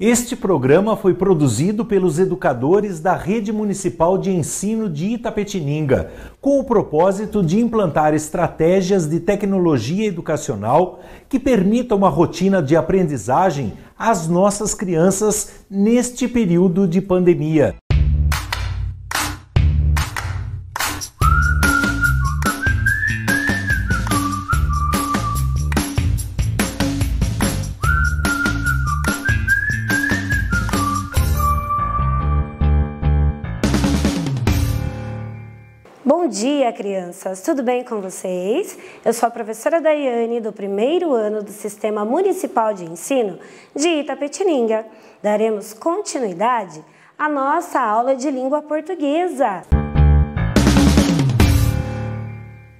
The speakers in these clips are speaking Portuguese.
Este programa foi produzido pelos educadores da Rede Municipal de Ensino de Itapetininga, com o propósito de implantar estratégias de tecnologia educacional que permitam uma rotina de aprendizagem às nossas crianças neste período de pandemia. Bom dia, crianças! Tudo bem com vocês? Eu sou a professora Daiane, do primeiro ano do Sistema Municipal de Ensino de Itapetininga. Daremos continuidade à nossa aula de língua portuguesa,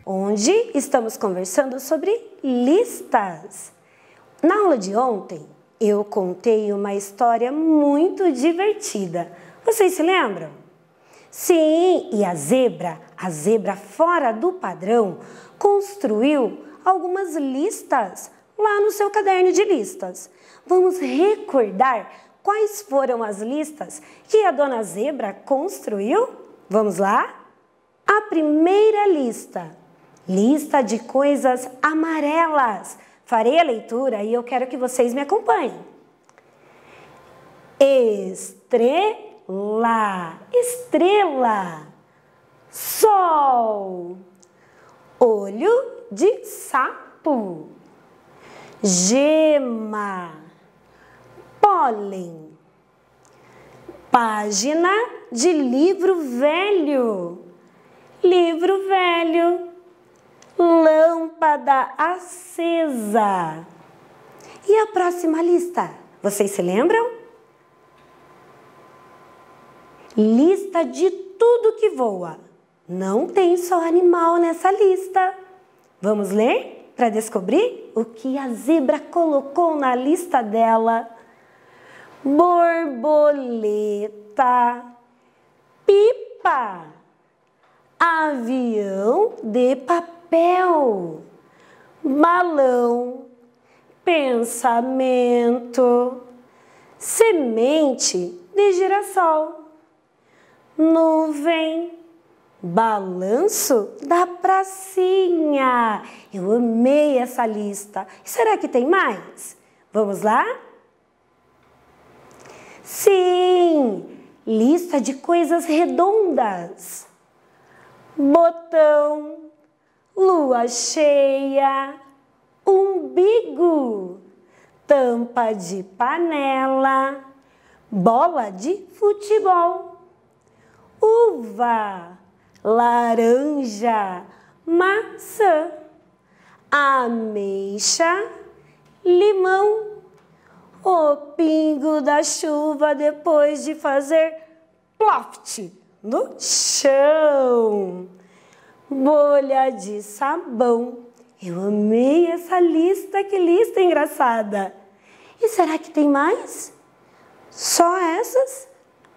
onde estamos conversando sobre listas. Na aula de ontem, eu contei uma história muito divertida. Vocês se lembram? Sim, e a zebra fora do padrão, construiu algumas listas lá no seu caderno de listas. Vamos recordar quais foram as listas que a dona Zebra construiu? Vamos lá? A primeira lista, lista de coisas amarelas. Farei a leitura e eu quero que vocês me acompanhem. Estrela, sol, olho de sapo, gema, pólen, página de livro velho, lâmpada acesa. E a próxima lista, vocês se lembram? Lista de tudo que voa. Não tem só animal nessa lista. Vamos ler para descobrir o que a zebra colocou na lista dela. Borboleta, pipa, avião de papel, balão, pensamento, semente de girassol, nuvem, balanço da pracinha. Eu amei essa lista. Será que tem mais? Vamos lá? Sim, lista de coisas redondas. Botão, lua cheia, umbigo, tampa de panela, bola de futebol, uva, laranja, maçã, ameixa, limão, o pingo da chuva depois de fazer ploft no chão, bolha de sabão. Eu amei essa lista, que lista engraçada! E será que tem mais? Só essas?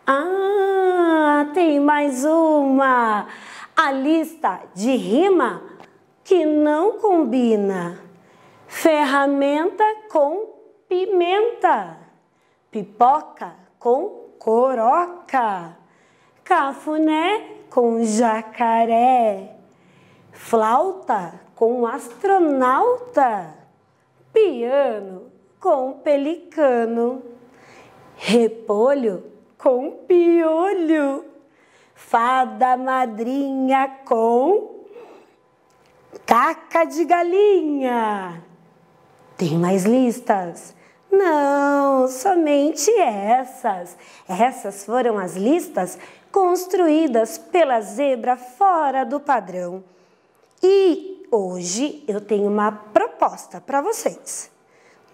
Ah, tem mais uma! A lista de rima que não combina. Ferramenta com pimenta, pipoca com coroca, cafuné com jacaré, flauta com astronauta, piano com pelicano, repolho com piolho, fada madrinha com caca de galinha. Tem mais listas? Não, somente essas. Essas foram as listas construídas pela zebra fora do padrão. E hoje eu tenho uma proposta para vocês.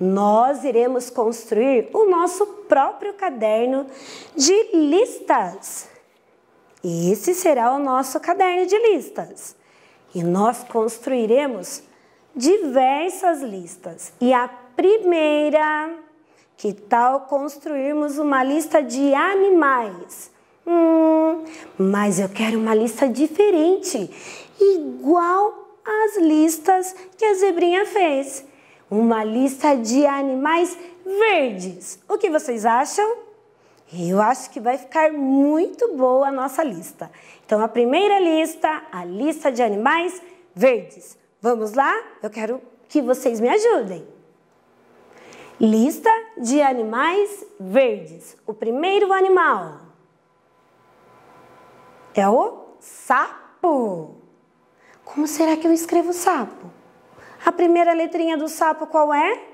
Nós iremos construir o nosso próprio caderno de listas. Esse será o nosso caderno de listas. E nós construiremos diversas listas. E a primeira, que tal construirmos uma lista de animais? Mas eu quero uma lista diferente, igual às listas que a zebrinha fez. Uma lista de animais verdes. O que vocês acham? Eu acho que vai ficar muito boa a nossa lista. Então, a primeira lista, a lista de animais verdes. Vamos lá? Eu quero que vocês me ajudem. Lista de animais verdes. O primeiro animal é o sapo. Como será que eu escrevo sapo? A primeira letrinha do sapo qual é?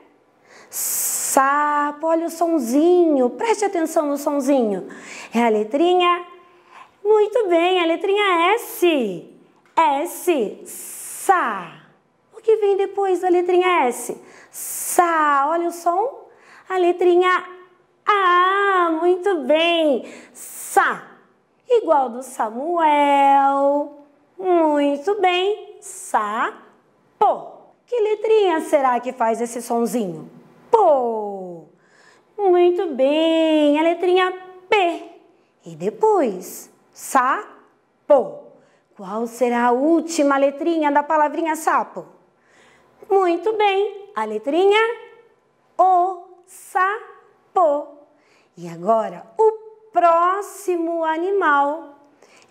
Sapo, olha o sonzinho, preste atenção no sonzinho. É a letrinha, muito bem, a letrinha S. S, sa. O que vem depois da letrinha S? Sa, olha o som. A letrinha A, muito bem. Sa, igual do Samuel. Muito bem, sapo. Que letrinha será que faz esse sonzinho? Pô! Muito bem, a letrinha P. E depois, sapo. Qual será a última letrinha da palavrinha sapo? Muito bem, a letrinha O, sapo. E agora, o próximo animal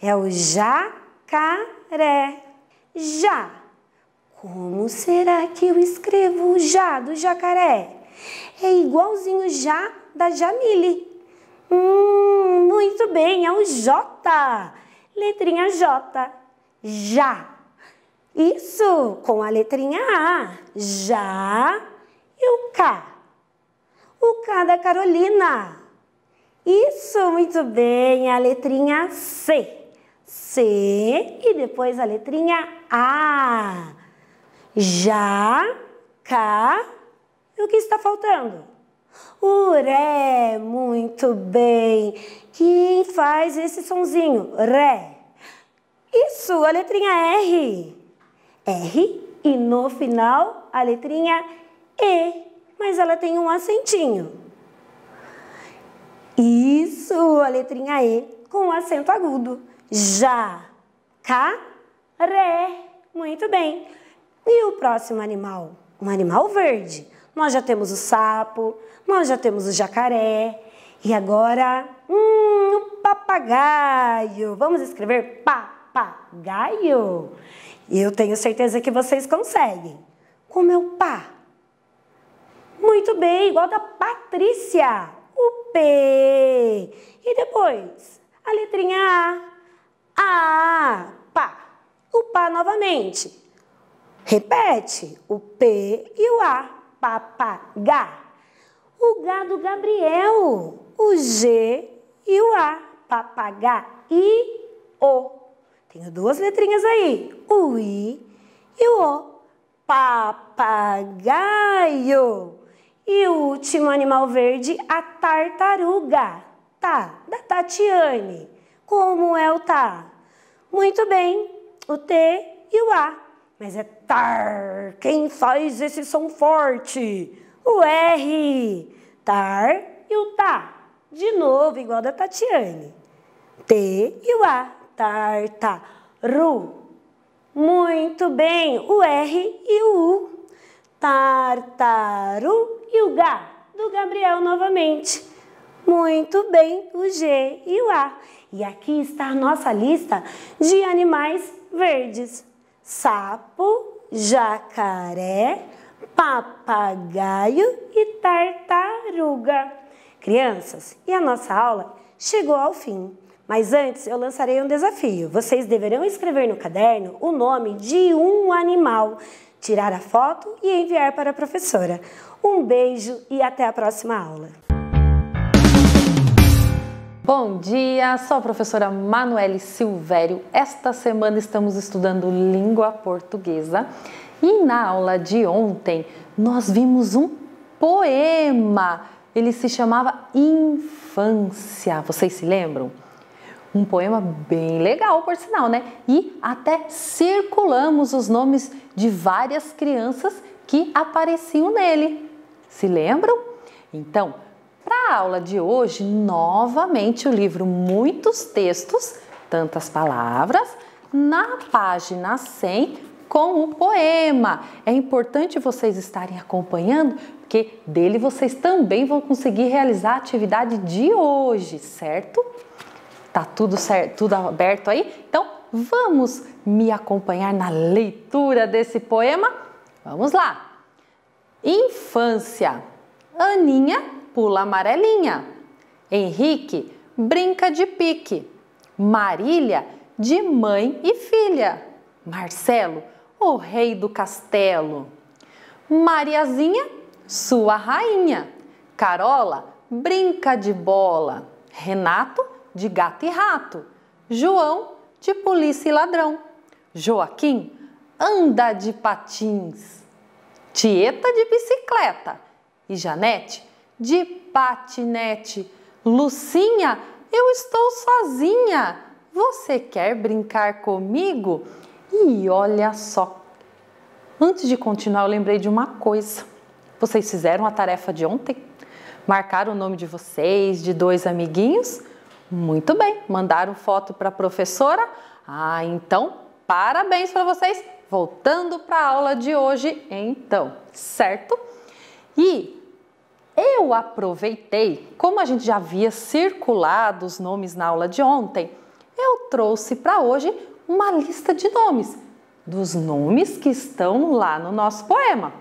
é o jacaré. Já. Como será que eu escrevo o já do jacaré? É igualzinho já da Jamile. Muito bem, é o J. Letrinha J. Já. Isso, com a letrinha A. Já e o K. O K da Carolina. Isso, muito bem, a letrinha C. C e depois a letrinha A. Já, K, e o que está faltando? O Ré, muito bem. Quem faz esse sonzinho? Ré. Isso, a letrinha R. R e no final a letrinha E, mas ela tem um acentinho. Isso, a letrinha E com acento agudo. Já, K, Ré. Muito bem. E o próximo animal? Um animal verde. Nós já temos o sapo, nós já temos o jacaré. E agora, o papagaio. Vamos escrever papagaio? Eu tenho certeza que vocês conseguem. Como é o pá? Muito bem, igual da Patrícia. O P. E depois, a letrinha A. Pá. O pá novamente. Repete, o P e o A, papagá. O G do Gabriel, o G e o A, papagá. I, O. Tenho duas letrinhas aí, o I e o O, papagaio. E o último animal verde, a tartaruga. Tá, da Tatiane. Como é o tá? Muito bem, o T e o A. Mas é tar. Quem faz esse som forte? O R. Tar e o tá. De novo, igual da Tatiane. T e o A. Tartaru. Muito bem. O R e o U. Tartaru e o G do Gabriel novamente. Muito bem. O G e o A. E aqui está a nossa lista de animais verdes. Sapo, jacaré, papagaio e tartaruga. Crianças, e a nossa aula chegou ao fim. Mas antes eu lançarei um desafio. Vocês deverão escrever no caderno o nome de um animal, tirar a foto e enviar para a professora. Um beijo e até a próxima aula. Bom dia, sou a professora Manuele Silvério. Esta semana estamos estudando língua portuguesa e na aula de ontem nós vimos um poema. Ele se chamava Infância. Vocês se lembram? Um poema bem legal, por sinal, né? E até circulamos os nomes de várias crianças que apareciam nele. Se lembram? Então, para a aula de hoje, novamente o livro Muitos Textos, Tantas Palavras, na página 100, com o poema. É importante vocês estarem acompanhando, porque dele vocês também vão conseguir realizar a atividade de hoje, certo? Tá tudo certo, tudo aberto aí? Então, vamos me acompanhar na leitura desse poema? Vamos lá! Infância. Aninha pula amarelinha. Henrique brinca de pique. Marília de mãe e filha. Marcelo, o rei do castelo. Mariazinha, sua rainha. Carola brinca de bola. Renato, de gato e rato. João, de polícia e ladrão. Joaquim, anda de patins. Tieta, de bicicleta. E Janete, de patinete. Lucinha, eu estou sozinha. Você quer brincar comigo? E olha só, antes de continuar, eu lembrei de uma coisa. Vocês fizeram a tarefa de ontem? Marcaram o nome de vocês, de 2 amiguinhos? Muito bem, mandaram foto para a professora? Ah, então, parabéns para vocês. Voltando para a aula de hoje, então, certo? E eu aproveitei, como a gente já havia circulado os nomes na aula de ontem, eu trouxe para hoje uma lista de nomes, dos nomes que estão lá no nosso poema.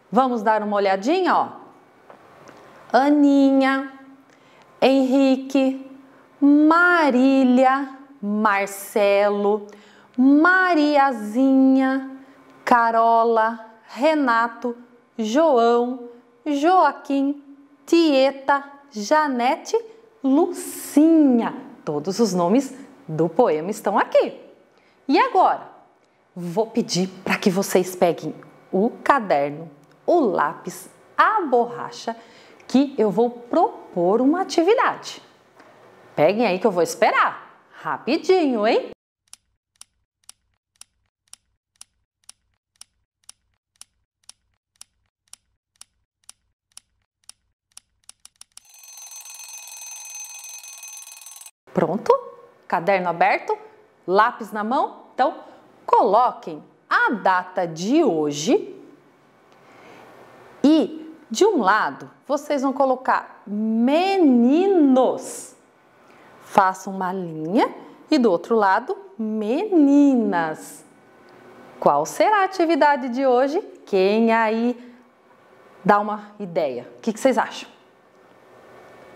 Vamos dar uma olhadinha, ó. Aninha, Henrique, Marília, Marcelo, Mariazinha, Carola, Renato, João, Joaquim, Tieta, Janete, Lucinha. Todos os nomes do poema estão aqui. E agora, vou pedir para que vocês peguem o caderno, o lápis, a borracha, que eu vou propor uma atividade. Peguem aí que eu vou esperar. Rapidinho, hein? Pronto? Caderno aberto? Lápis na mão? Então, coloquem a data de hoje e, de um lado, vocês vão colocar meninos. Façam uma linha e, do outro lado, meninas. Qual será a atividade de hoje? Quem aí dá uma ideia? O que vocês acham?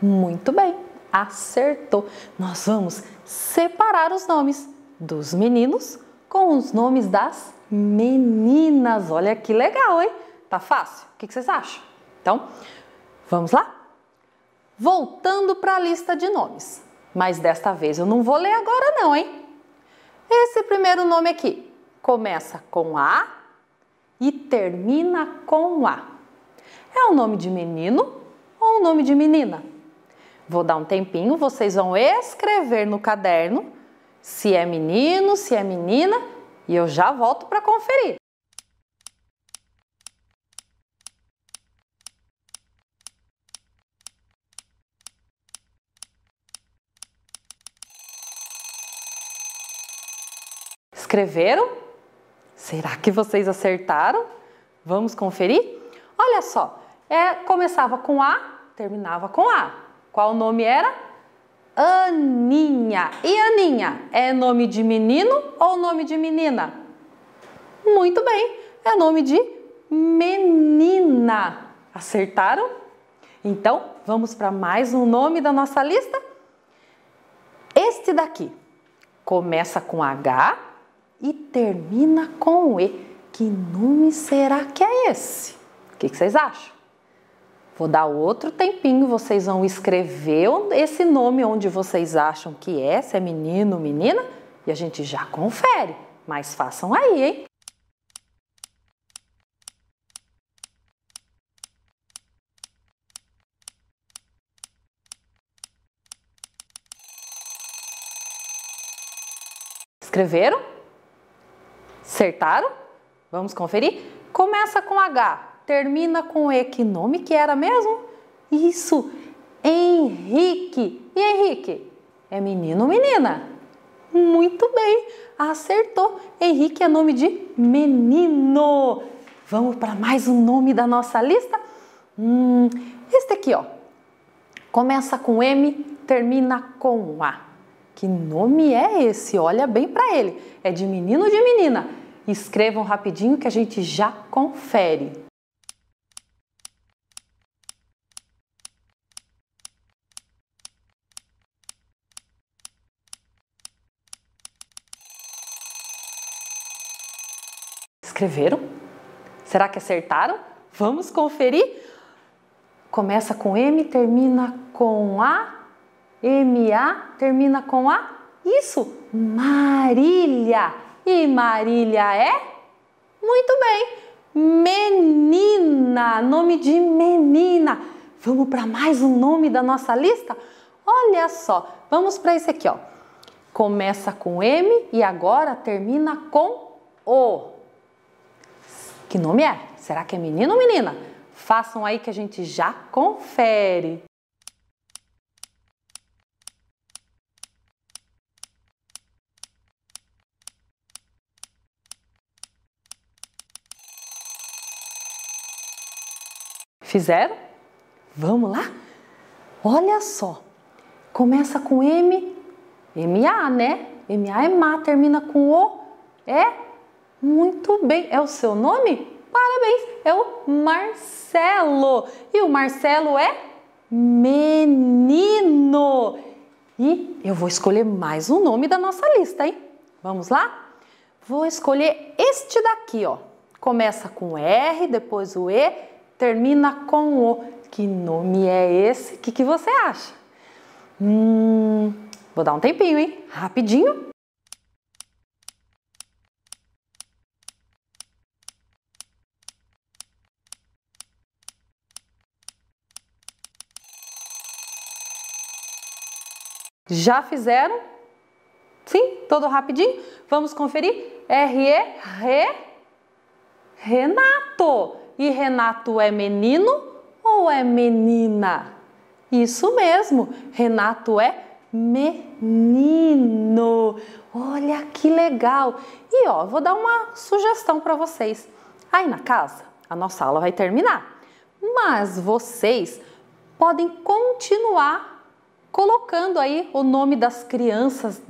Muito bem, acertou. Nós vamos separar os nomes dos meninos com os nomes das meninas. Olha que legal, hein? Tá fácil? O que vocês acham? Então, vamos lá? Voltando para a lista de nomes. Mas desta vez eu não vou ler agora não, hein? Esse primeiro nome aqui começa com A e termina com A. É um nome de menino ou um nome de menina? Vou dar um tempinho, vocês vão escrever no caderno se é menino, se é menina, e eu já volto para conferir. Escreveram? Será que vocês acertaram? Vamos conferir? Olha só, começava com A, terminava com A. Qual nome era? Aninha. E Aninha, é nome de menino ou nome de menina? Muito bem, é nome de menina. Acertaram? Então, vamos para mais um nome da nossa lista? Este daqui começa com H e termina com E. Que nome será que é esse? O que vocês acham? Vou dar outro tempinho, vocês vão escrever esse nome onde vocês acham que é, se é menino ou menina, e a gente já confere. Mas façam aí, hein? Escreveram? Acertaram? Vamos conferir? Começa com H, termina com E. Que nome que era mesmo? Isso, Henrique. E Henrique? É menino ou menina? Muito bem, acertou. Henrique é nome de menino. Vamos para mais um nome da nossa lista? Este aqui, ó. Começa com M, termina com A. Que nome é esse? Olha bem para ele. É de menino ou de menina? Escrevam rapidinho que a gente já confere. Escreveram? Será que acertaram? Vamos conferir? Começa com M, termina com A. M-A, termina com A. Isso! Marília! E Marília é? Muito bem! Menina! Nome de menina! Vamos para mais um nome da nossa lista? Olha só! Vamos para esse aqui, ó. Começa com M e agora termina com O. Que nome é? Será que é menino ou menina? Façam aí que a gente já confere. Fizeram? Vamos lá? Olha só. Começa com M, M-A, né? M-A é má, termina com O. É? Muito bem. É o seu nome? Parabéns. É o Marcelo. E o Marcelo é menino. E eu vou escolher mais um nome da nossa lista, hein? Vamos lá? Vou escolher este daqui, ó. Começa com R, depois o E, termina com O. Que nome é esse? O que você acha? Vou dar um tempinho, hein? Rapidinho. Já fizeram? Sim? Todo rapidinho? Vamos conferir? Renato. E Renato é menino ou é menina? Isso mesmo, Renato é menino. Olha que legal. E ó, vou dar uma sugestão para vocês. Aí na casa, a nossa aula vai terminar, mas vocês podem continuar colocando aí o nome das crianças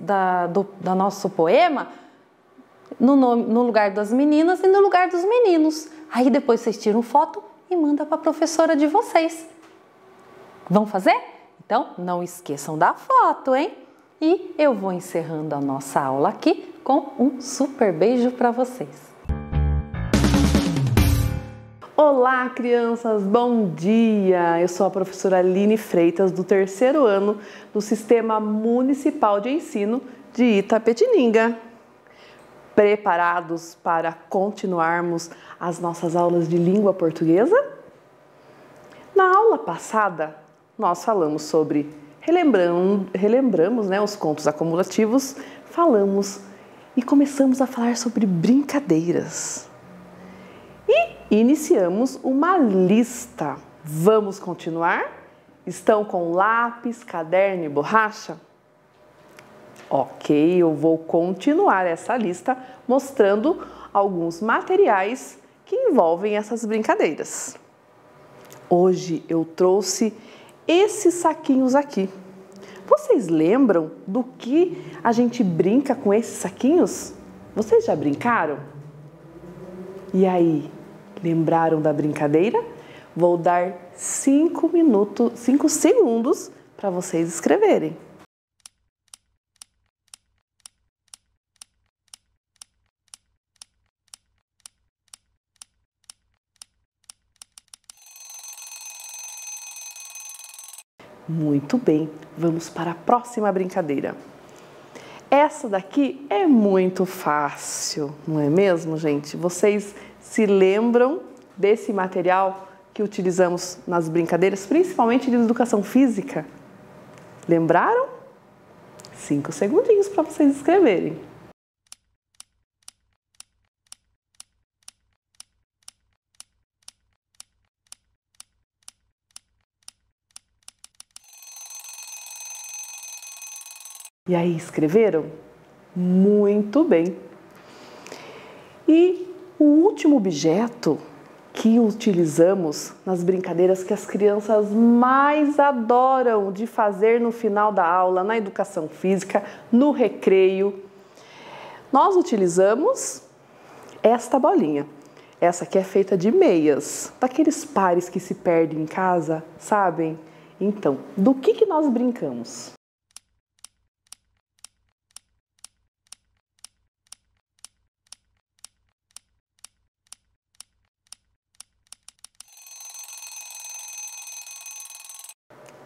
do nosso poema no lugar das meninas e no lugar dos meninos. Aí depois vocês tiram foto e mandam para a professora de vocês. Vão fazer? Então não esqueçam da foto, hein? E eu vou encerrando a nossa aula aqui com um super beijo para vocês. Olá, crianças! Bom dia! Eu sou a professora Aline Freitas, do 3º ano do Sistema Municipal de Ensino de Itapetininga. Preparados para continuarmos as nossas aulas de língua portuguesa? Na aula passada, nós falamos sobre, relembramos, né, os contos acumulativos, falamos e começamos a falar sobre brincadeiras. E iniciamos uma lista. Vamos continuar? Estão com lápis, caderno e borracha? Ok, eu vou continuar essa lista mostrando alguns materiais que envolvem essas brincadeiras. Hoje eu trouxe esses saquinhos aqui. Vocês lembram do que a gente brinca com esses saquinhos? Vocês já brincaram? E aí, lembraram da brincadeira? Vou dar 5 segundos para vocês escreverem. Muito bem, vamos para a próxima brincadeira. Essa daqui é muito fácil, não é mesmo, gente? Vocês se lembram desse material que utilizamos nas brincadeiras, principalmente de educação física? Lembraram? 5 segundinhos para vocês escreverem. E aí, escreveram? Muito bem. E o último objeto que utilizamos nas brincadeiras que as crianças mais adoram de fazer no final da aula, na educação física, no recreio, nós utilizamos esta bolinha. Essa aqui é feita de meias, daqueles pares que se perdem em casa, sabem? Então, do que nós brincamos?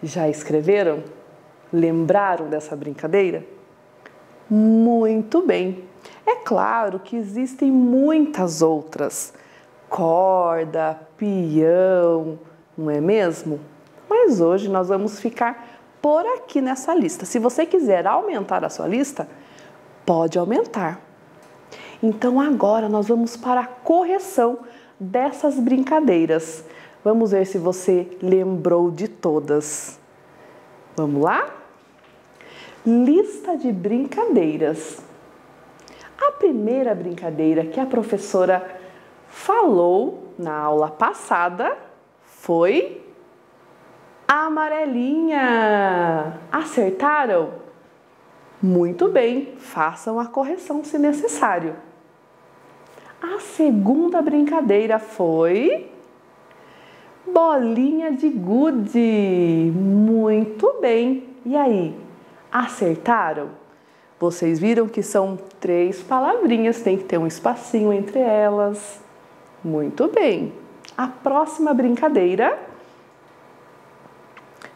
Já escreveram? Lembraram dessa brincadeira? Muito bem! É claro que existem muitas outras. Corda, peão, não é mesmo? Mas hoje nós vamos ficar por aqui nessa lista. Se você quiser aumentar a sua lista, pode aumentar. Então agora nós vamos para a correção dessas brincadeiras. Vamos ver se você lembrou de todas. Vamos lá? Lista de brincadeiras. A primeira brincadeira que a professora falou na aula passada foi a amarelinha. Acertaram? Muito bem, façam a correção se necessário. A segunda brincadeira foi bolinha de gude. Muito bem. E aí, acertaram? Vocês viram que são 3 palavrinhas, tem que ter um espacinho entre elas. Muito bem. A próxima brincadeira,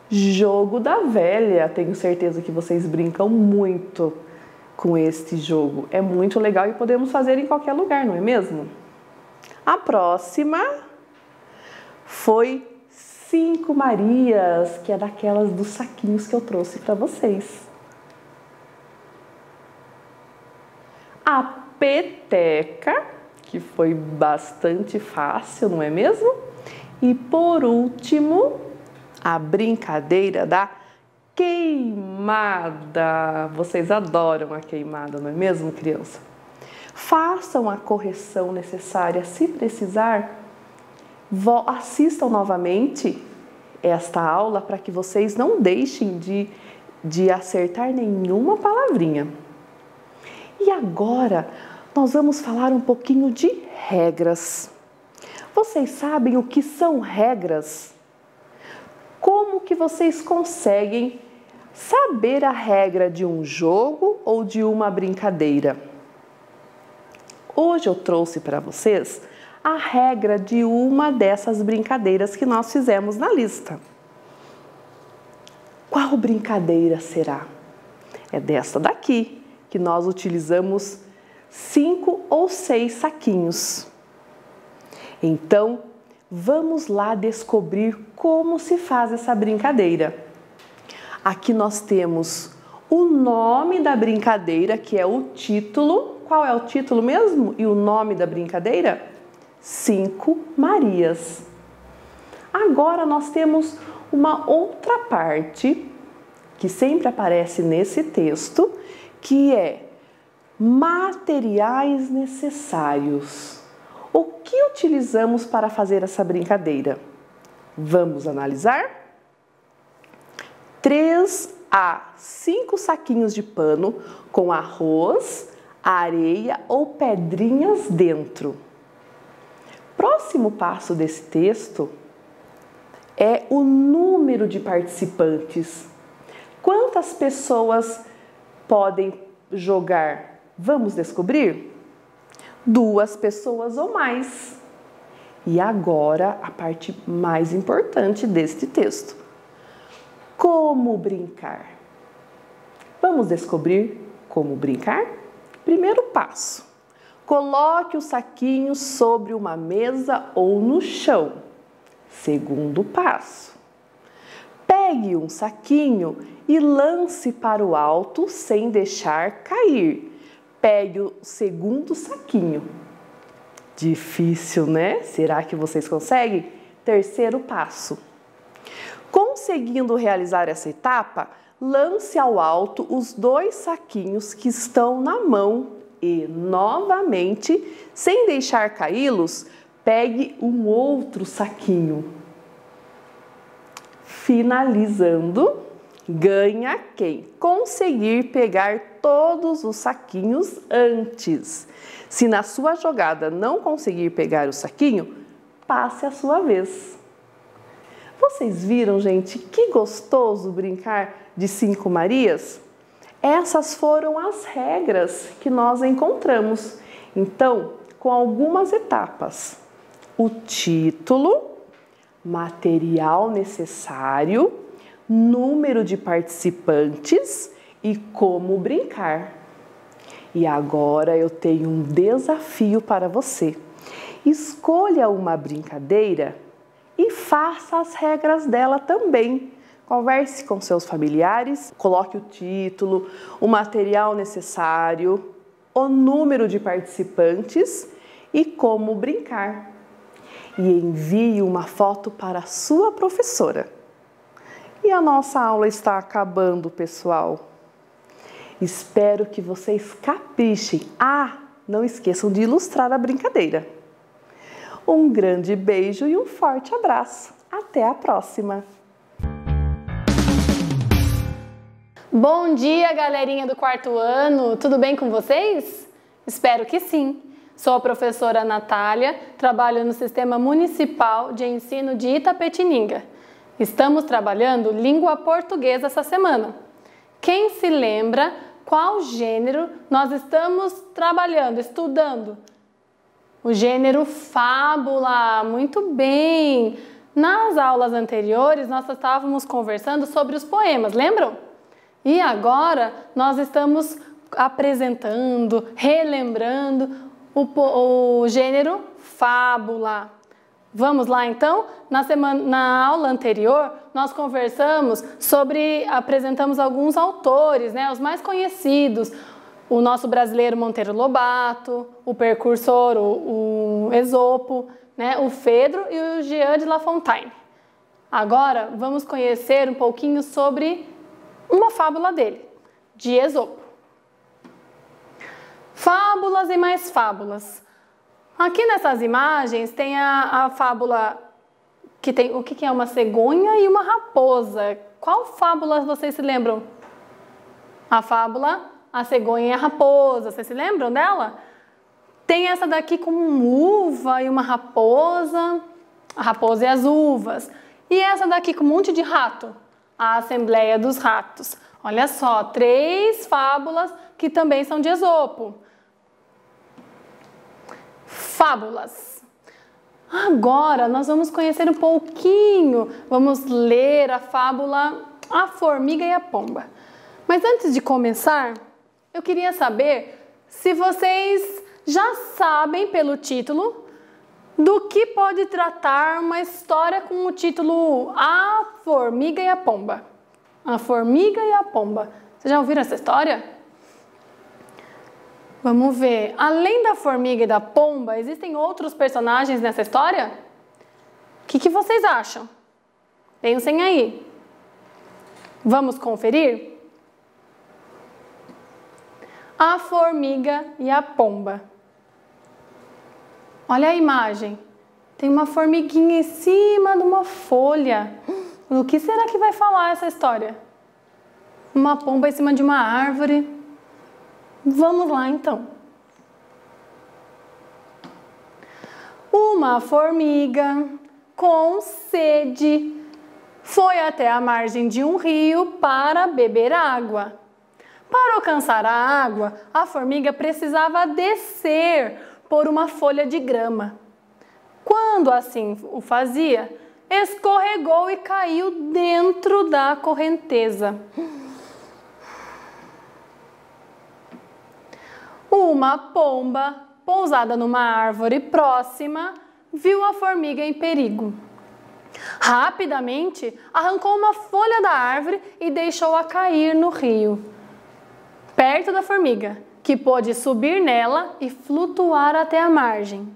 jogo da velha. Tenho certeza que vocês brincam muito com este jogo. É muito legal e podemos fazer em qualquer lugar, não é mesmo? A próxima foi 5 Marias, que é daquelas dos saquinhos que eu trouxe para vocês. A peteca, que foi bastante fácil, não é mesmo? E por último, a brincadeira da queimada. Vocês adoram a queimada, não é mesmo, criança? Façam a correção necessária. Se precisar, assistam novamente esta aula para que vocês não deixem de acertar nenhuma palavrinha. E agora nós vamos falar um pouquinho de regras. Vocês sabem o que são regras? Como que vocês conseguem saber a regra de um jogo ou de uma brincadeira? Hoje eu trouxe para vocês a regra de uma dessas brincadeiras que nós fizemos na lista. Qual brincadeira será? É desta daqui, que nós utilizamos 5 ou 6 saquinhos. Então, vamos lá descobrir como se faz essa brincadeira. Aqui nós temos o nome da brincadeira, que é o título. Qual é o título mesmo? E o nome da brincadeira? 5 Marias. Agora nós temos uma outra parte que sempre aparece nesse texto, que é materiais necessários. O que utilizamos para fazer essa brincadeira? Vamos analisar? 3 a 5 saquinhos de pano com arroz, areia ou pedrinhas dentro. Próximo passo desse texto é o número de participantes. Quantas pessoas podem jogar? Vamos descobrir? 2 pessoas ou mais. E agora a parte mais importante deste texto. Como brincar? Vamos descobrir como brincar? Primeiro passo. Coloque o saquinho sobre uma mesa ou no chão. Segundo passo. Pegue um saquinho e lance para o alto sem deixar cair. Pegue o segundo saquinho. Difícil, né? Será que vocês conseguem? Terceiro passo. Conseguindo realizar essa etapa, lance ao alto os 2 saquinhos que estão na mão e, novamente, sem deixar caí-los, pegue um outro saquinho. Finalizando, ganha quem conseguir pegar todos os saquinhos antes. Se na sua jogada não conseguir pegar o saquinho, passe a sua vez. Vocês viram, gente, que gostoso brincar de 5 Marias? Essas foram as regras que nós encontramos. Então, com algumas etapas. O título, material necessário, número de participantes e como brincar. E agora eu tenho um desafio para você. Escolha uma brincadeira e faça as regras dela também. Converse com seus familiares, coloque o título, o material necessário, o número de participantes e como brincar. E envie uma foto para a sua professora. E a nossa aula está acabando, pessoal. Espero que vocês caprichem. Não esqueçam de ilustrar a brincadeira. Um grande beijo e um forte abraço. Até a próxima! Bom dia, galerinha do 4º ano! Tudo bem com vocês? Espero que sim! Sou a professora Natália, trabalho no Sistema Municipal de Ensino de Itapetininga. Estamos trabalhando língua portuguesa essa semana. Quem se lembra qual gênero nós estamos trabalhando, estudando? O gênero fábula, muito bem! Nas aulas anteriores, nós estávamos conversando sobre os poemas, lembram? E agora nós estamos apresentando, relembrando o gênero fábula. Vamos lá então? Na aula anterior, nós apresentamos alguns autores, né, os mais conhecidos. O nosso brasileiro Monteiro Lobato, o precursor, o Esopo, né, o Fedro e o Jean de La Fontaine. Agora vamos conhecer um pouquinho sobre uma fábula dele, de Esopo. Fábulas e mais fábulas. Aqui nessas imagens tem a fábula que tem o que é uma cegonha e uma raposa. Qual fábula vocês se lembram? A fábula A Cegonha e a Raposa. Vocês se lembram dela? Tem essa daqui com uma uva e uma raposa, a raposa e as uvas. E essa daqui com um monte de rato, a Assembleia dos Ratos. Olha só, 3 fábulas que também são de Esopo. Fábulas. Agora nós vamos conhecer um pouquinho, vamos ler a fábula A Formiga e a Pomba. Mas antes de começar, eu queria saber se vocês já sabem pelo título do que pode tratar uma história com o título A Formiga e a Pomba. A Formiga e a Pomba. Vocês já ouviram essa história? Vamos ver. Além da formiga e da pomba, existem outros personagens nessa história? O que vocês acham? Pensem aí. Vamos conferir? A Formiga e a Pomba. Olha a imagem. Tem uma formiguinha em cima de uma folha. O que será que vai falar essa história? Uma pomba em cima de uma árvore. Vamos lá então. Uma formiga com sede foi até a margem de um rio para beber água. Para alcançar a água, a formiga precisava descer por uma folha de grama. Quando assim o fazia, escorregou e caiu dentro da correnteza. Uma pomba, pousada numa árvore próxima, viu a formiga em perigo. Rapidamente, arrancou uma folha da árvore e deixou-a cair no rio, perto da formiga, que pôde subir nela e flutuar até a margem.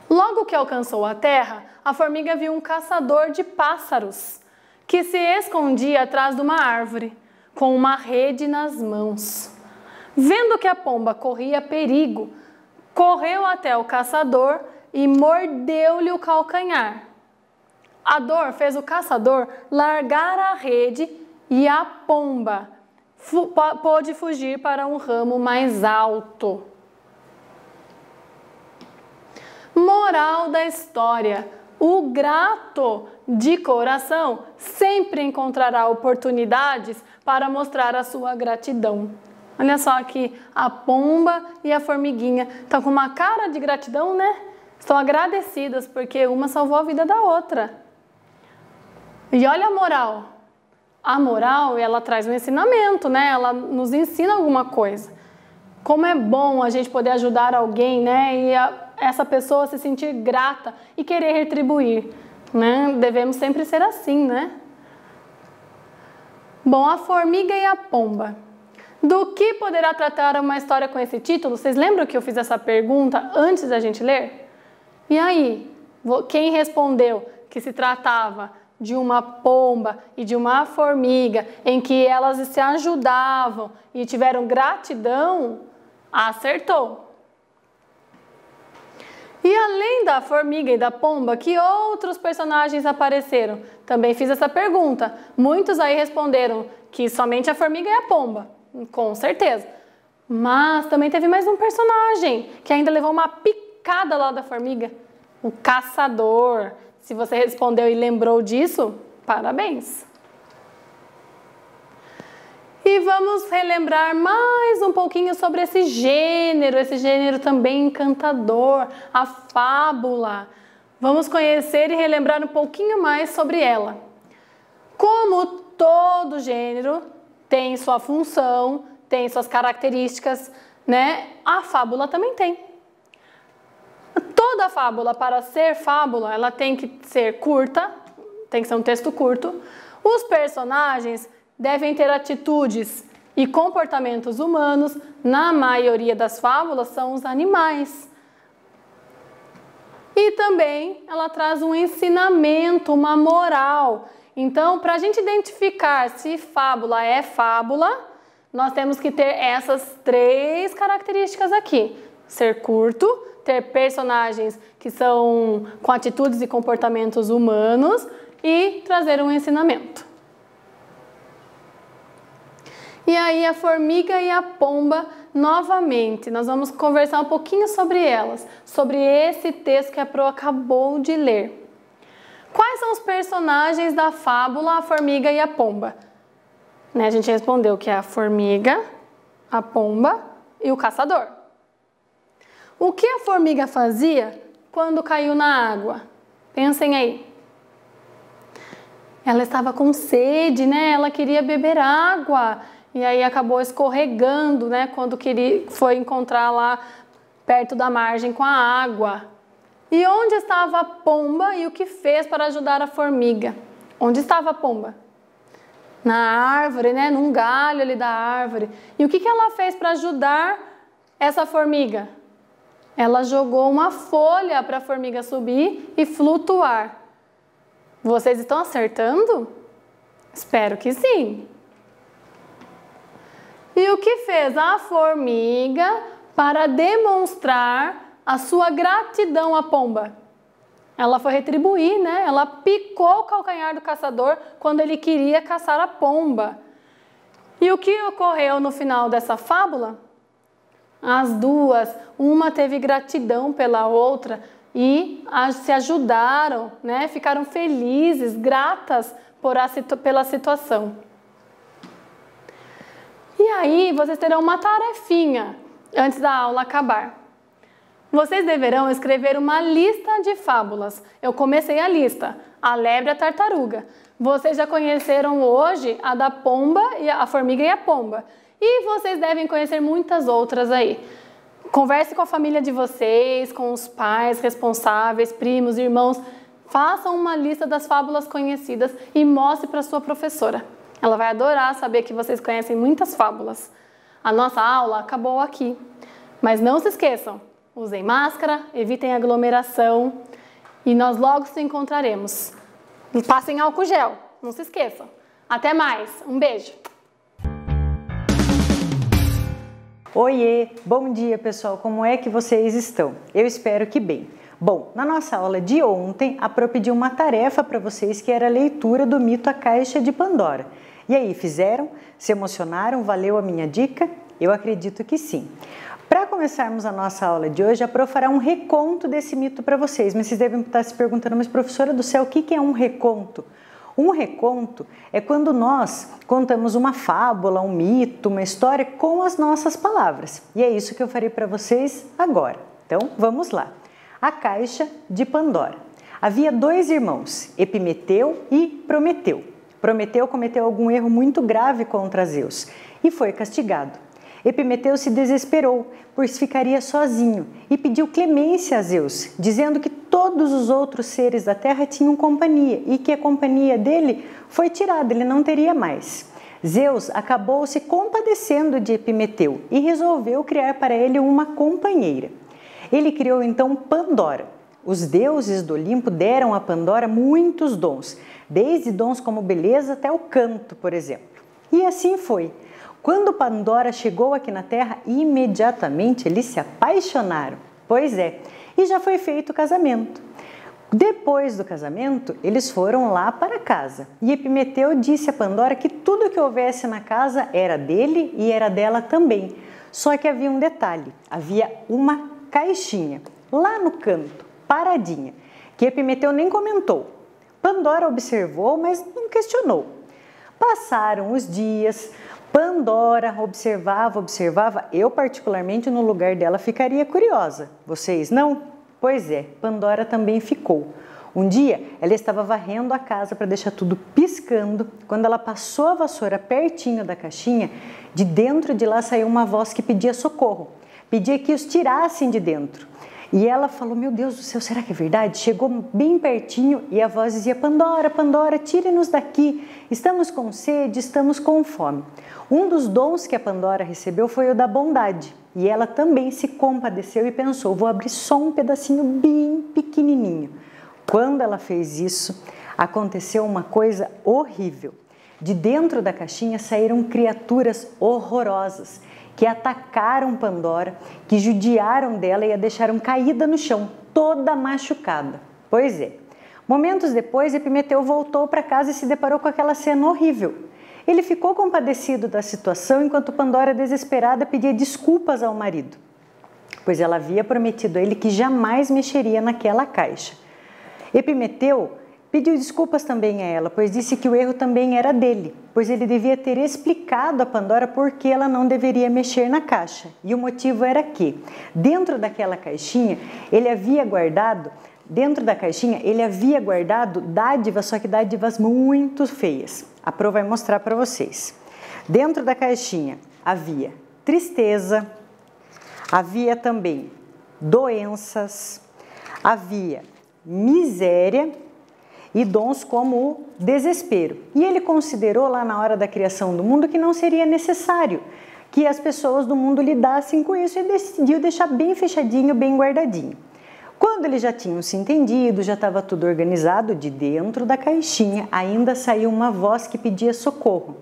Logo que alcançou a terra, a formiga viu um caçador de pássaros, que se escondia atrás de uma árvore, com uma rede nas mãos. Vendo que a pomba corria perigo, correu até o caçador e mordeu-lhe o calcanhar. A dor fez o caçador largar a rede e a pomba pôde fugir para um ramo mais alto. Moral da história: o grato de coração sempre encontrará oportunidades para mostrar a sua gratidão. Olha só aqui, a pomba e a formiguinha estão com uma cara de gratidão, né? Estão agradecidas porque uma salvou a vida da outra. E olha a moral. A moral, ela traz um ensinamento, né? Ela nos ensina alguma coisa. Como é bom a gente poder ajudar alguém, né? E essa pessoa se sentir grata e querer retribuir, né? Devemos sempre ser assim, né? Bom, a formiga e a pomba. Do que poderá tratar uma história com esse título? Vocês lembram que eu fiz essa pergunta antes da gente ler? E aí, quem respondeu que se tratava de uma pomba e de uma formiga, em que elas se ajudavam e tiveram gratidão, acertou. E além da formiga e da pomba, que outros personagens apareceram? Também fiz essa pergunta. Muitos aí responderam que somente a formiga e a pomba, com certeza. Mas também teve mais um personagem que ainda levou uma picada lá da formiga, o caçador. Se você respondeu e lembrou disso, parabéns! E vamos relembrar mais um pouquinho sobre esse gênero também encantador, a fábula. Vamos conhecer e relembrar um pouquinho mais sobre ela. Como todo gênero tem sua função, tem suas características, né? A fábula também tem. Toda fábula, para ser fábula, ela tem que ser curta, tem que ser um texto curto. Os personagens devem ter atitudes e comportamentos humanos. Na maioria das fábulas são os animais. E também ela traz um ensinamento, uma moral. Então, para a gente identificar se fábula é fábula, nós temos que ter essas 3 características aqui. Ser curto, ter personagens que são com atitudes e comportamentos humanos e trazer um ensinamento. E aí a formiga e a pomba, novamente, nós vamos conversar um pouquinho sobre elas, sobre esse texto que a Pro acabou de ler. Quais são os personagens da fábula A Formiga e a Pomba? A gente respondeu que é a formiga, a pomba e o caçador. O que a formiga fazia quando caiu na água? Pensem aí. Ela estava com sede, né? Ela queria beber água. E aí acabou escorregando, né? Quando foi encontrar lá perto da margem com a água. E onde estava a pomba e o que fez para ajudar a formiga? Onde estava a pomba? Na árvore, né? Num galho ali da árvore. E o que ela fez para ajudar essa formiga? Ela jogou uma folha para a formiga subir e flutuar. Vocês estão acertando? Espero que sim. E o que fez a formiga para demonstrar a sua gratidão à pomba? Ela foi retribuir, né? Ela picou o calcanhar do caçador quando ele queria caçar a pomba. E o que ocorreu no final dessa fábula? As duas, uma teve gratidão pela outra e se ajudaram, né? Ficaram felizes, gratas pela situação. E aí, vocês terão uma tarefinha antes da aula acabar. Vocês deverão escrever uma lista de fábulas. Eu comecei a lista, a lebre e a tartaruga. Vocês já conheceram hoje a da pomba, a formiga e a pomba. E vocês devem conhecer muitas outras aí. Converse com a família de vocês, com os pais responsáveis, primos, irmãos. Façam uma lista das fábulas conhecidas e mostre para sua professora. Ela vai adorar saber que vocês conhecem muitas fábulas. A nossa aula acabou aqui. Mas não se esqueçam, usem máscara, evitem aglomeração e nós logo nos encontraremos. Passem álcool gel. não se esqueçam. Até mais, um beijo! Oiê, bom dia pessoal, como é que vocês estão? Eu espero que bem. Bom, na nossa aula de ontem, a Pro pediu uma tarefa para vocês que era a leitura do mito A Caixa de Pandora. E aí, fizeram? Se emocionaram? Valeu a minha dica? Eu acredito que sim. Para começarmos a nossa aula de hoje, a Pro fará um reconto desse mito para vocês. Mas vocês devem estar se perguntando, mas professora do céu, o que é um reconto? Um reconto é quando nós contamos uma fábula, um mito, uma história com as nossas palavras. E é isso que eu farei para vocês agora. Então, vamos lá. A Caixa de Pandora. Havia dois irmãos, Epimeteu e Prometeu. Prometeu cometeu algum erro muito grave contra Zeus e foi castigado. Epimeteu se desesperou, pois ficaria sozinho e pediu clemência a Zeus, dizendo que todos os outros seres da terra tinham companhia e que a companhia dele foi tirada, ele não teria mais. Zeus acabou se compadecendo de Epimeteu e resolveu criar para ele uma companheira. Ele criou então Pandora. Os deuses do Olimpo deram a Pandora muitos dons, desde dons como beleza até o canto, por exemplo. E assim foi. Quando Pandora chegou aqui na Terra, imediatamente eles se apaixonaram. Pois é, e já foi feito o casamento. Depois do casamento, eles foram lá para casa. E Epimeteu disse a Pandora que tudo que houvesse na casa era dele e era dela também. Só que havia um detalhe, havia uma caixinha, lá no canto, paradinha, que Epimeteu nem comentou. Pandora observou, mas não questionou. Passaram os dias, Pandora observava, eu particularmente no lugar dela ficaria curiosa. Vocês não? Pois é, Pandora também ficou. Um dia, ela estava varrendo a casa para deixar tudo piscando. Quando ela passou a vassoura pertinho da caixinha, de dentro de lá saiu uma voz que pedia socorro. Pedia que os tirassem de dentro. E ela falou, meu Deus do céu, será que é verdade? Chegou bem pertinho e a voz dizia, Pandora, Pandora, tire-nos daqui. Estamos com sede, estamos com fome. Um dos dons que a Pandora recebeu foi o da bondade. E ela também se compadeceu e pensou, vou abrir só um pedacinho bem pequenininho. Quando ela fez isso, aconteceu uma coisa horrível. De dentro da caixinha saíram criaturas horrorosas, que atacaram Pandora, que judiaram dela e a deixaram caída no chão, toda machucada. Pois é. Momentos depois, Epimeteu voltou para casa e se deparou com aquela cena horrível. Ele ficou compadecido da situação enquanto Pandora, desesperada, pedia desculpas ao marido, pois ela havia prometido a ele que jamais mexeria naquela caixa. Epimeteu pediu desculpas também a ela, pois disse que o erro também era dele, pois ele devia ter explicado a Pandora por que ela não deveria mexer na caixa. E o motivo era que, dentro daquela caixinha, ele havia guardado dádivas, só que dádivas muito feias. A Pro vai mostrar para vocês. Dentro da caixinha havia tristeza, havia também doenças, havia miséria e dons como o desespero. E ele considerou lá na hora da criação do mundo que não seria necessário que as pessoas do mundo lidassem com isso e decidiu deixar bem fechadinho, bem guardadinho. Quando eles já tinham se entendido, já estava tudo organizado, de dentro da caixinha ainda saiu uma voz que pedia socorro.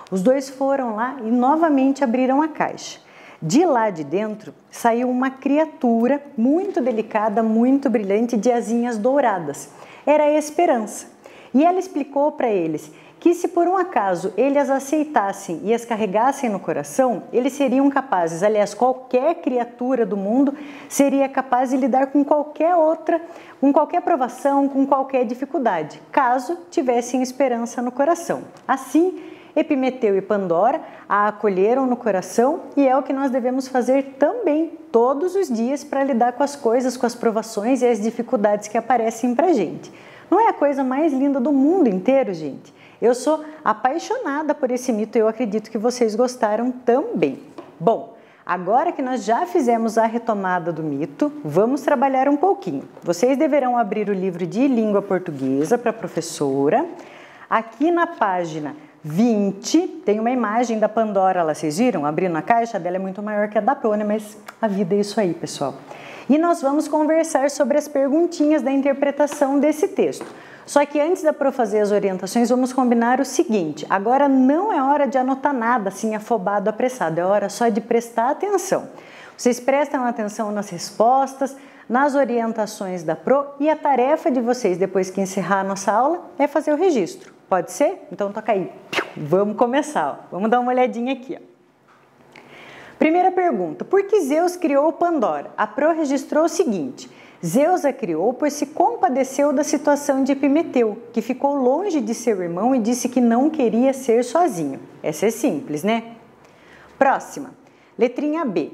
Os dois foram lá e novamente abriram a caixa. De lá de dentro saiu uma criatura muito delicada, muito brilhante, de asinhas douradas. Era a Esperança. E ela explicou para eles que se por um acaso eles as aceitassem e as carregassem no coração, eles seriam capazes, aliás, qualquer criatura do mundo seria capaz de lidar com qualquer outra, com qualquer provação, com qualquer dificuldade, caso tivessem esperança no coração. Assim, Epimeteu e Pandora a acolheram no coração e é o que nós devemos fazer também todos os dias para lidar com as coisas, com as provações e as dificuldades que aparecem para a gente. Não é a coisa mais linda do mundo inteiro, gente? Eu sou apaixonada por esse mito e eu acredito que vocês gostaram também. Bom, agora que nós já fizemos a retomada do mito, vamos trabalhar um pouquinho. Vocês deverão abrir o livro de língua portuguesa para a professora. Aqui na página 20 tem uma imagem da Pandora, lá, vocês viram? Abrindo a caixa dela é muito maior que a da Prone, mas a vida é isso aí, pessoal. E nós vamos conversar sobre as perguntinhas da interpretação desse texto. Só que antes da Pro fazer as orientações, vamos combinar o seguinte: agora não é hora de anotar nada assim afobado, apressado, é hora só de prestar atenção. Vocês prestam atenção nas respostas, nas orientações da Pro, e a tarefa de vocês, depois que encerrar a nossa aula, é fazer o registro. Pode ser? Então toca aí. Vamos começar. Ó. Vamos dar uma olhadinha aqui. Ó. Primeira pergunta: por que Zeus criou Pandora? A Pro registrou o seguinte: Zeus a criou pois se compadeceu da situação de Epimeteu, que ficou longe de seu irmão e disse que não queria ser sozinho. Essa é simples, né? Próxima, letrinha B.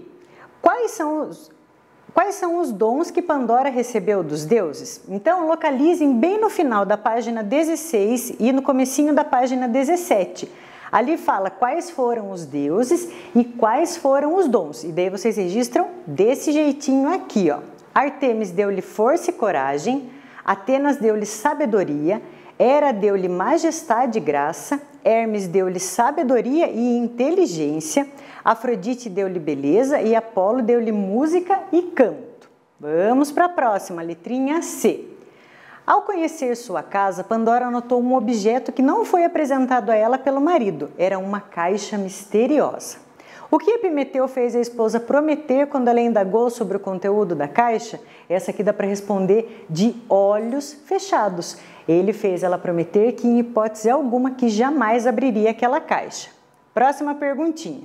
Quais são os dons que Pandora recebeu dos deuses? Então, localizem bem no final da página 16 e no comecinho da página 17. Ali fala quais foram os deuses e quais foram os dons. E daí vocês registram desse jeitinho aqui, ó. Artemis deu-lhe força e coragem, Atenas deu-lhe sabedoria, Hera deu-lhe majestade e graça, Hermes deu-lhe sabedoria e inteligência, Afrodite deu-lhe beleza e Apolo deu-lhe música e canto. Vamos para a próxima, letrinha C. Ao conhecer sua casa, Pandora notou um objeto que não foi apresentado a ela pelo marido. Era uma caixa misteriosa. O que Epimeteu fez a esposa Prometer quando ela indagou sobre o conteúdo da caixa? Essa aqui dá para responder de olhos fechados. Ele fez ela prometer que, em hipótese alguma, que jamais abriria aquela caixa. Próxima perguntinha.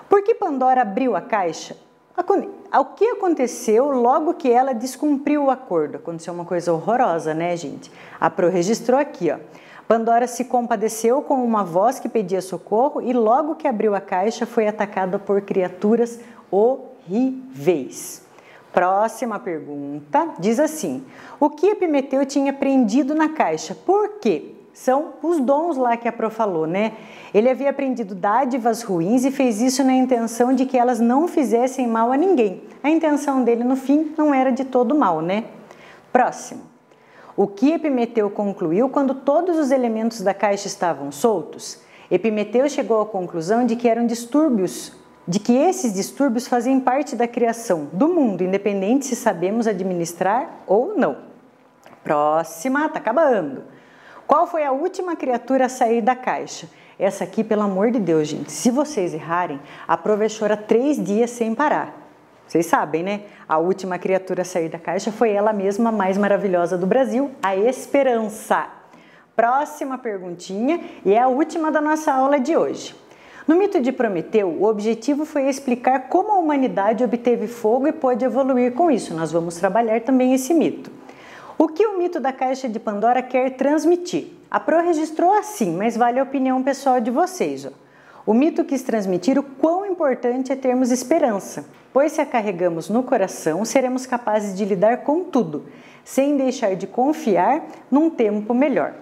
Por que Pandora abriu a caixa? O que aconteceu logo que ela descumpriu o acordo? Aconteceu uma coisa horrorosa, né, gente? A Pro registrou aqui, ó. Pandora se compadeceu com uma voz que pedia socorro e logo que abriu a caixa foi atacada por criaturas horríveis. Próxima pergunta diz assim: o que Epimeteu tinha prendido na caixa? Por quê? São os dons lá que a Pro falou, né? Ele havia aprendido dádivas ruins e fez isso na intenção de que elas não fizessem mal a ninguém. A intenção dele, no fim, não era de todo mal, né? Próximo. O que Epimeteu concluiu quando todos os elementos da caixa estavam soltos? Epimeteu chegou à conclusão de que eram distúrbios, de que esses distúrbios fazem parte da criação do mundo, independente se sabemos administrar ou não. Próxima, tá acabando. Qual foi a última criatura a sair da caixa? Essa aqui, pelo amor de Deus, gente, se vocês errarem, a Pro chora 3 dias sem parar. Vocês sabem, né? A última criatura a sair da caixa foi ela mesma, a mais maravilhosa do Brasil, a Esperança. Próxima perguntinha e é a última da nossa aula de hoje. No mito de Prometeu, o objetivo foi explicar como a humanidade obteve fogo e pôde evoluir com isso. Nós vamos trabalhar também esse mito. O que o mito da caixa de Pandora quer transmitir? A Pro registrou assim, mas vale a opinião pessoal de vocês, ó. O mito quis transmitir o quão importante é termos esperança, pois se a carregamos no coração, seremos capazes de lidar com tudo, sem deixar de confiar num tempo melhor.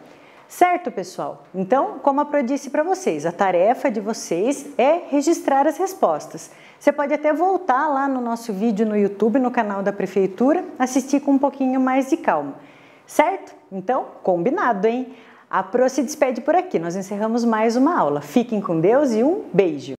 Certo, pessoal? Então, como a Pro disse para vocês, a tarefa de vocês é registrar as respostas. Você pode até voltar lá no nosso vídeo no YouTube, no canal da Prefeitura, assistir com um pouquinho mais de calma. Certo? Então, combinado, hein? A Pro se despede por aqui. Nós encerramos mais uma aula. Fiquem com Deus e um beijo!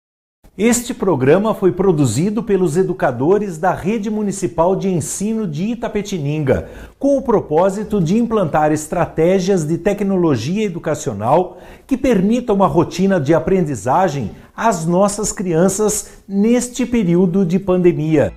Este programa foi produzido pelos educadores da Rede Municipal de Ensino de Itapetininga, com o propósito de implantar estratégias de tecnologia educacional que permitam uma rotina de aprendizagem às nossas crianças neste período de pandemia.